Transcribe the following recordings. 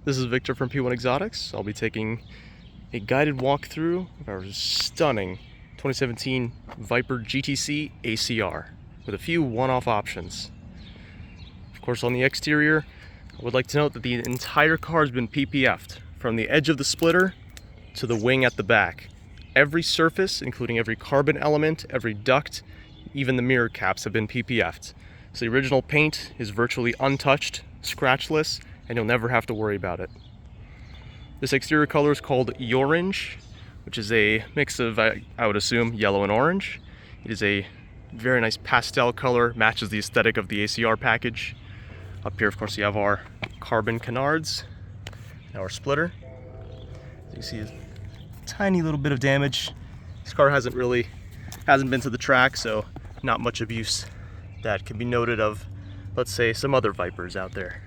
This is Victor from P1 Exotics. I'll be taking a guided walkthrough of our stunning 2017 Viper GTC ACR with a few one-off options. Of course, on the exterior, I would like to note that the entire car has been PPF'd from the edge of the splitter to the wing at the back. Every surface, including every carbon element, every duct, even the mirror caps have been PPF'd. So the original paint is virtually untouched, scratchless, and you'll never have to worry about it. This exterior color is called Orange, which is a mix of, I would assume, yellow and orange. It is a very nice pastel color, matches the aesthetic of the ACR package. Up here, of course, you have our carbon canards, and our splitter. As you see, a tiny little bit of damage. This car hasn't been to the track, so not much abuse that can be noted of, let's say, some other Vipers out there.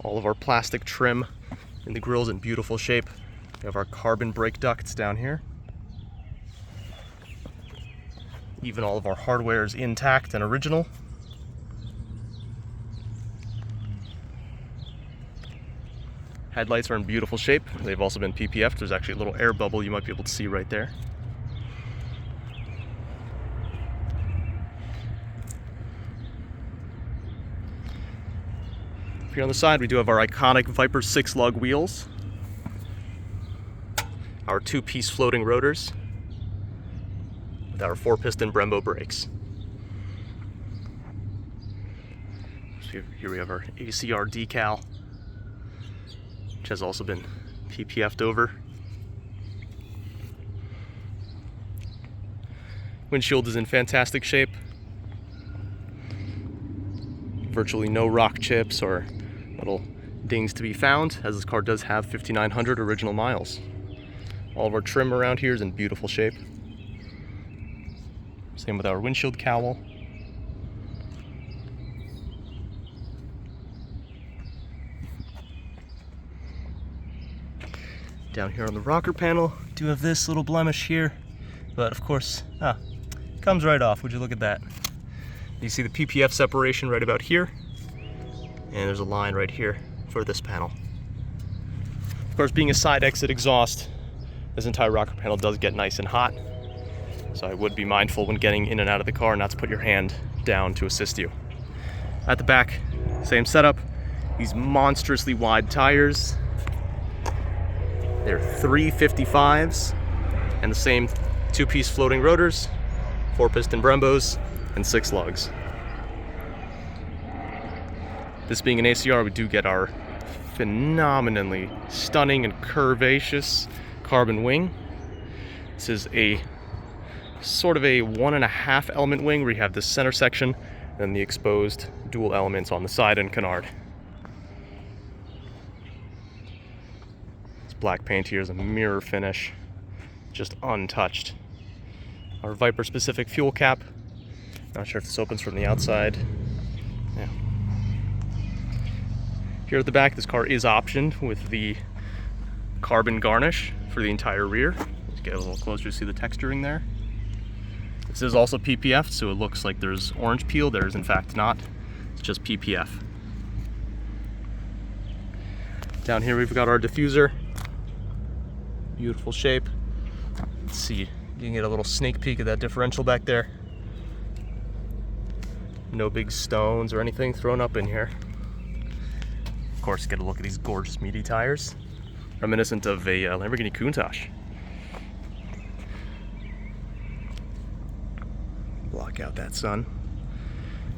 All of our plastic trim in the grille's in beautiful shape. We have our carbon brake ducts down here. Even all of our hardware is intact and original. Headlights are in beautiful shape. They've also been PPF'd. There's actually a little air bubble you might be able to see right there. Here on the side, we do have our iconic Viper 6-lug wheels, our 2-piece floating rotors, with our 4-piston Brembo brakes. So here we have our ACR decal, which has also been PPF'd over. Windshield is in fantastic shape. Virtually no rock chips or little dings to be found, as this car does have 5,900 original miles. All of our trim around here is in beautiful shape. Same with our windshield cowl. Down here on the rocker panel, do have this little blemish here, but of course, comes right off. Would you look at that? You see the PPF separation right about here, and there's a line right here for this panel. Of course, being a side exit exhaust, this entire rocker panel does get nice and hot, so I would be mindful when getting in and out of the car not to put your hand down to assist you. At the back, same setup, these monstrously wide tires. They're 355s, and the same 2-piece floating rotors, 4-piston Brembos, and 6 lugs. This being an ACR, we do get our phenomenally stunning and curvaceous carbon wing. This is a sort of a 1.5 element wing where you have this center section and the exposed dual elements on the side and canard. This black paint here is a mirror finish, just untouched. Our Viper specific fuel cap. Not sure if this opens from the outside. Yeah. Here at the back, this car is optioned with the carbon garnish for the entire rear. Let's get a little closer to see the texturing there. This is also PPF, so it looks like there's orange peel. There is in fact not. It's just PPF. Down here we've got our diffuser. Beautiful shape. Let's see, you can get a little sneak peek of that differential back there. No big stones or anything thrown up in here. Of course, get a look at these gorgeous meaty tires, reminiscent of a Lamborghini Countach. Block out that sun.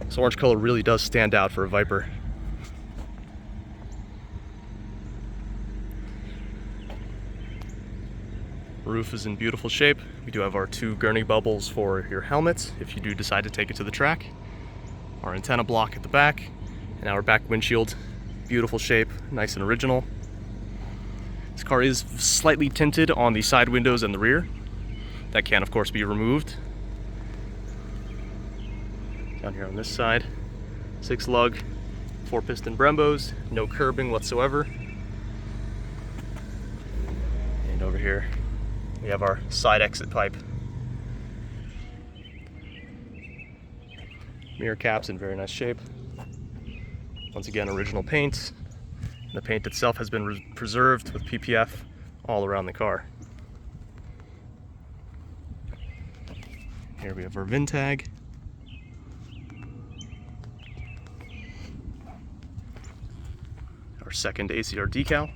This orange color really does stand out for a Viper. Roof is in beautiful shape. We do have our 2 gurney bubbles for your helmets if you do decide to take it to the track. Our antenna block at the back, and our back windshield, beautiful shape, nice and original. This car is slightly tinted on the side windows and the rear. That can, of course, be removed. Down here on this side, 6-lug, 4-piston Brembos, no curbing whatsoever. And over here, we have our side exit pipe. Mirror caps in very nice shape. Once again, original paint. The paint itself has been preserved with PPF all around the car. Here we have our VIN tag. Our second ACR decal.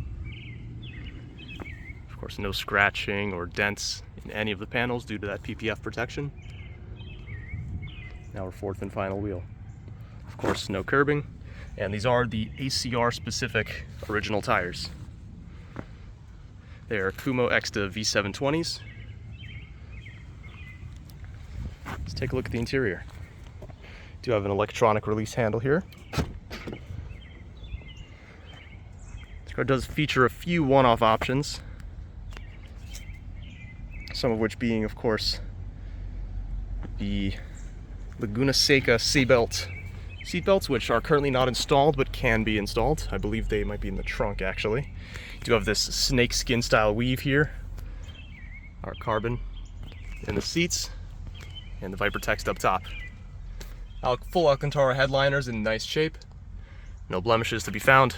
Of course, no scratching or dents in any of the panels due to that PPF protection. Now our fourth and final wheel. Of course, no curbing. And these are the ACR specific original tires. They are Kumo Exta V720s. Let's take a look at the interior. Do have an electronic release handle here. This car does feature a few one-off options, some of which being, of course, the Laguna Seca seatbelts, which are currently not installed but can be installed. I believe they might be in the trunk, actually. You do have this snake skin style weave here, our carbon in the seats, and the Viper text up top. Full Alcantara headliners in nice shape, no blemishes to be found.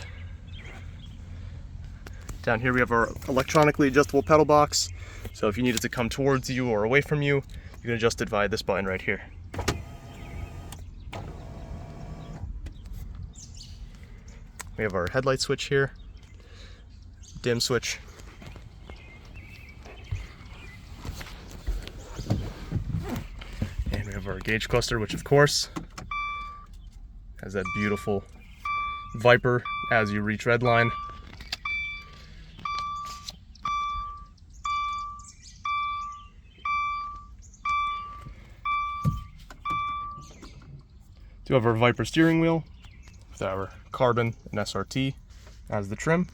Down here we have our electronically adjustable pedal box, so if you need it to come towards you or away from you, you can adjust it via this button right here. We have our headlight switch here, dim switch, and we have our gauge cluster, which of course has that beautiful Viper as you reach redline. Do have our Viper steering wheel with our carbon and SRT as the trim.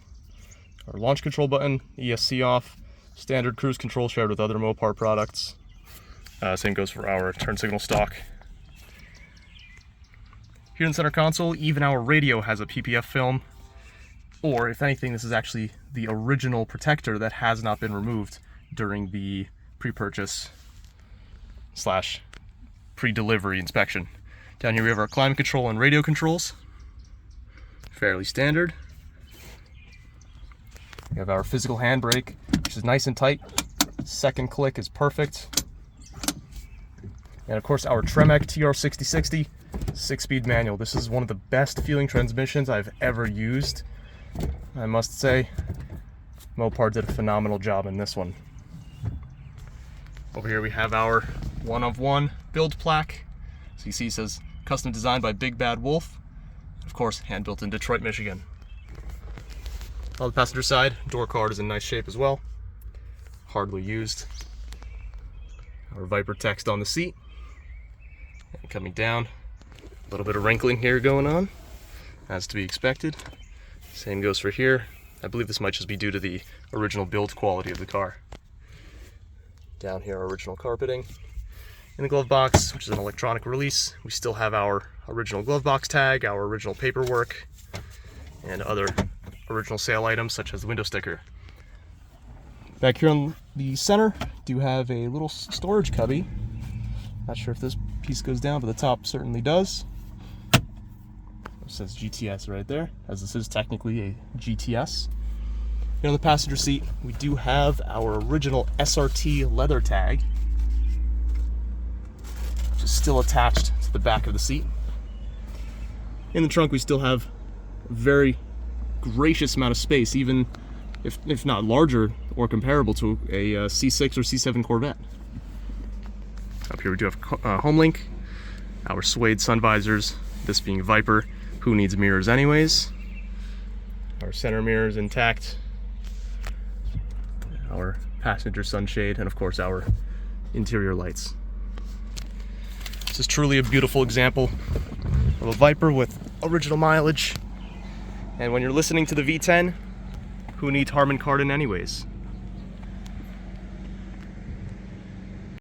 Our launch control button, ESC off, standard cruise control shared with other Mopar products. Same goes for our turn signal stock. Here in the center console, even our radio has a PPF film, or if anything, this is actually the original protector that has not been removed during the pre-purchase / pre-delivery inspection. Down here we have our climate control and radio controls. Fairly standard. We have our physical handbrake, which is nice and tight. Second click is perfect. And of course our Tremec TR6060 6-speed manual. This is one of the best feeling transmissions I've ever used. I must say, Mopar did a phenomenal job in this one. Over here we have our one-of-one build plaque. So you see it says custom designed by Big Bad Wolf. Of course, hand built in Detroit, Michigan. On the passenger side, door card is in nice shape as well. Hardly used. Our Viper text on the seat. And coming down, a little bit of wrinkling here going on, as to be expected. Same goes for here. I believe this might just be due to the original build quality of the car. Down here, our original carpeting. In the glove box, which is an electronic release, we still have our original glove box tag, our original paperwork, and other original sale items such as the window sticker. Back here on the center, do have a little storage cubby. Not sure if this piece goes down, but the top certainly does. It says GTS right there, as this is technically a GTS. Here on the passenger seat, we do have our original SRT leather tag, which is still attached to the back of the seat. In the trunk, we still have a very gracious amount of space, even if not larger or comparable to a C6 or C7 Corvette. Up here we do have HomeLink, our suede sun visors, this being Viper, who needs mirrors anyways. Our center mirror is intact, our passenger sunshade, and of course our interior lights. This is truly a beautiful example of a Viper with original mileage. And when you're listening to the V10, who needs Harman Kardon anyways?